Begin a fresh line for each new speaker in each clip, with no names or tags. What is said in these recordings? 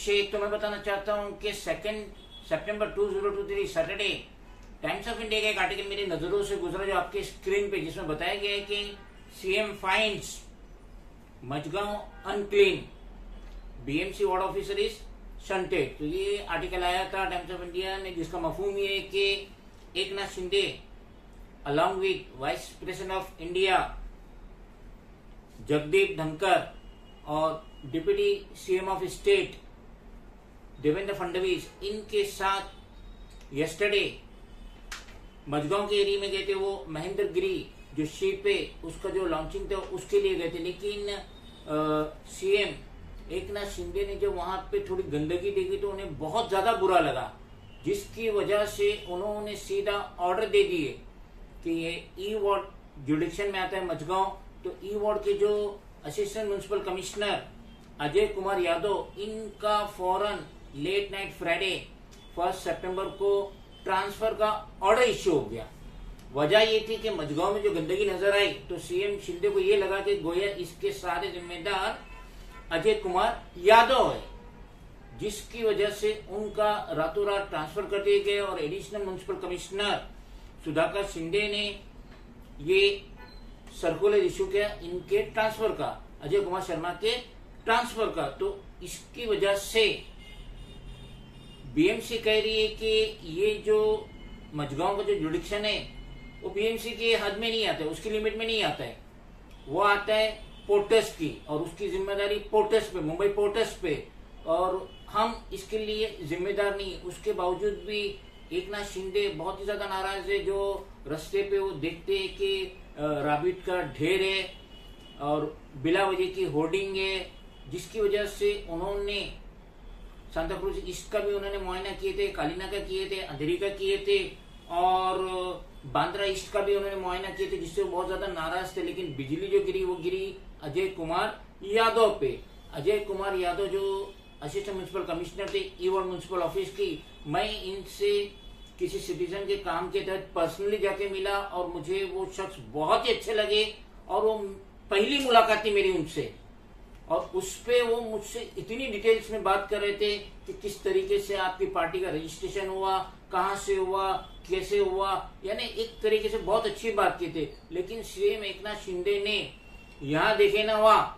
शेख, तो मैं बताना चाहता हूं कि 2 सितंबर 2023 सैटरडे टाइम्स ऑफ इंडिया का एक आर्टिकल मेरी नजरों से गुजरा जो आपके स्क्रीन पे, जिसमें बताया गया है कि CM finds Mazagaon unclean, BMC ward officer is shunted. तो ये आर्टिकल आया था टाइम्स ऑफ इंडिया में, जिसका मफहूम ये है कि Eknath Shinde along with vice president of India Jagdeep Dhankhar और deputy CM of state Devendra Fadnavis, इनके साथ यस्टरडे मजगांव के एरिया में गए थे। वो महेंद्र गिरी जो शिप है उसका जो लॉन्चिंग था उसके लिए गए थे, लेकिन सीएम एकनाथ शिंदे ने जब वहां पे थोड़ी गंदगी देखी तो उन्हें बहुत ज्यादा बुरा लगा, जिसकी वजह से उन्होंने सीधा ऑर्डर दे दिए कि ये ई वार्ड जुडिक्शन में आता है मजगांव, तो ई वार्ड के जो assistant municipal commissioner Ajay Kumar Yadav, इनका फौरन लेट नाइट फ्राइडे 1 सितंबर को ट्रांसफर का ऑर्डर इश्यू हो गया। वजह ये थी कि मजगांव में जो गंदगी नजर आई तो सीएम शिंदे को ये लगा कि गोया इसके सारे जिम्मेदार अजय कुमार यादव है, जिसकी वजह से उनका रातों रात ट्रांसफर कर दिए गए और additional municipal commissioner Sudhakar Shinde ने ये सर्कुलर इश्यू किया इनके ट्रांसफर का, अजय कुमार शर्मा के ट्रांसफर का। तो इसकी वजह से बीएमसी कह रही है कि ये जो मजगांव का जो जुडिक्शन है वो बीएमसी के हद में नहीं आता है, उसकी लिमिट में नहीं आता है, वो आता है पोर्टस की, और उसकी जिम्मेदारी पोर्टस पे, मुंबई पोर्टस पे, और हम इसके लिए जिम्मेदार नहीं। उसके बावजूद भी एकनाथ शिंदे बहुत ही ज्यादा नाराज है। जो रास्ते पे वो देखते हैं कि राबिट का ढेर है और बिला वजह की होर्डिंग है, जिसकी वजह से उन्होंने सांता क्रूज ईस्ट का भी उन्होंने मुआयना किए थे, कालीना का किए थे, अंधेरी का किए थे और बांद्रा ईस्ट का भी उन्होंने मुआयना किए थे, जिससे वो बहुत ज्यादा नाराज थे। लेकिन बिजली जो गिरी वो गिरी अजय कुमार यादव पे। अजय कुमार यादव जो असिस्टेंट म्युनिसिपल कमिश्नर थे ई वार्ड म्युनिसिपल ऑफिस की, मैं इनसे किसी सिटीजन के काम के तहत पर्सनली जाके मिला और मुझे वो शख्स बहुत ही अच्छे लगे, और वो पहली मुलाकात थी मेरी उनसे, और उस पे वो मुझसे इतनी डिटेल्स में बात कर रहे थे कि किस तरीके से आपकी पार्टी का रजिस्ट्रेशन हुआ, कहां से हुआ, कैसे हुआ, यानी एक तरीके से बहुत अच्छी बात की थे। लेकिन सीएम एकनाथ शिंदे ने यहाँ देखे ना वहाँ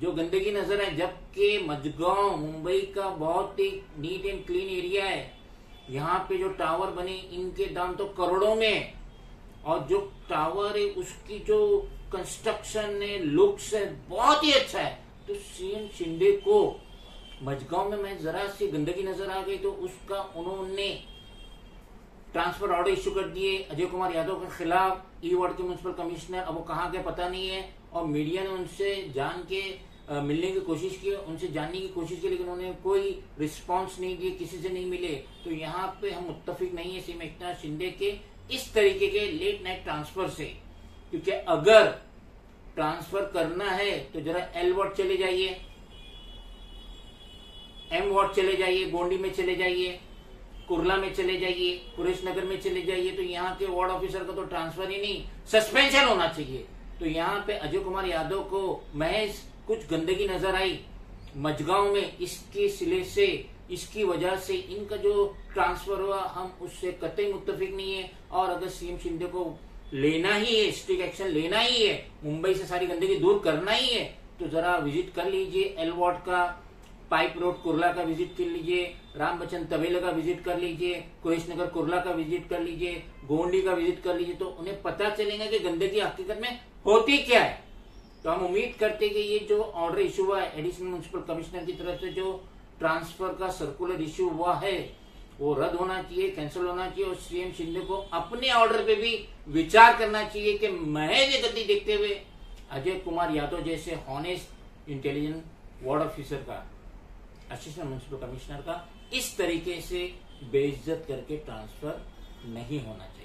जो गंदगी नजर है, जबकि मजगांव मुंबई का बहुत ही नीट एंड क्लीन एरिया है, यहाँ पे जो टावर बने इनके दाम तो करोड़ों में, और जो टावर है उसकी जो कंस्ट्रक्शन है, लुक्स है, बहुत ही अच्छा है। तो सीएम शिंदे को मजगांव में मैं जरा सी गंदगी नजर आ गई तो उसका उन्होंने ट्रांसफर ऑर्डर इश्यू कर दिए अजय कुमार यादव के खिलाफ, ई वार्ड के म्युनिसिपल कमिश्नर, अब वो कहाँ के पता नहीं है, और मीडिया ने उनसे जान के मिलने की कोशिश की, उनसे जानने की कोशिश की, लेकिन उन्होंने कोई रिस्पांस नहीं दिए, किसी से नहीं मिले। तो यहाँ पे हम मुत्तफिक नहीं है सीएम एकनाथ शिंदे के इस तरीके के लेट नाइट ट्रांसफर से, क्योंकि अगर ट्रांसफर करना है तो जरा एल वार्ड चले जाइए, एम वार्ड चले जाइए, गोंडी में चले जाइए, कुर्ला में चले जाइए, कुरेश नगर में चले जाइए, तो यहाँ के वार्ड ऑफिसर का तो ट्रांसफर ही नहीं, सस्पेंशन होना चाहिए। तो यहाँ पे अजय कुमार यादव को महज कुछ गंदगी नजर आई मजगांव में, इसके सिले से, इसकी वजह से इनका जो ट्रांसफर हुआ हम उससे कतई मुत्तफिक नहीं है। और अगर सीएम शिंदे को लेना ही है, स्ट्रिक्ट एक्शन लेना ही है, मुंबई से सारी गंदगी दूर करना ही है, तो जरा विजिट कर लीजिए एल वार्ड का, पाइप रोड कुर्ला का विजिट कर लीजिए, राम बच्चन तबेला का विजिट कर लीजिए, कुरेश नगर कुर्ला का विजिट कर लीजिए, गोंडी का विजिट कर लीजिए, तो उन्हें पता चलेगा कि गंदगी हकीकत में होती क्या है। तो हम उम्मीद करते हैं कि ये जो ऑर्डर इश्यू हुआ है एडिशनल म्युनिसिपल कमिश्नर की तरफ से, जो ट्रांसफर का सर्कुलर इश्यू हुआ है, वो रद्द होना चाहिए, कैंसिल होना चाहिए, और सीएम शिंदे को अपने ऑर्डर पे भी विचार करना चाहिए कि महज गति देखते हुए अजय कुमार यादव जैसे हॉनेस्ट इंटेलिजेंट वार्ड ऑफिसर का, असिस्टेंट म्युनिसिपल कमिश्नर का इस तरीके से बेइज्जत करके ट्रांसफर नहीं होना चाहिए।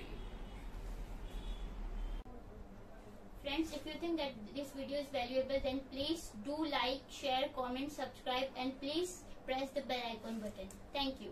Friends, if you think that this video is valuable, then please do like, share, comment, subscribe, and please press the bell icon button. Thank you.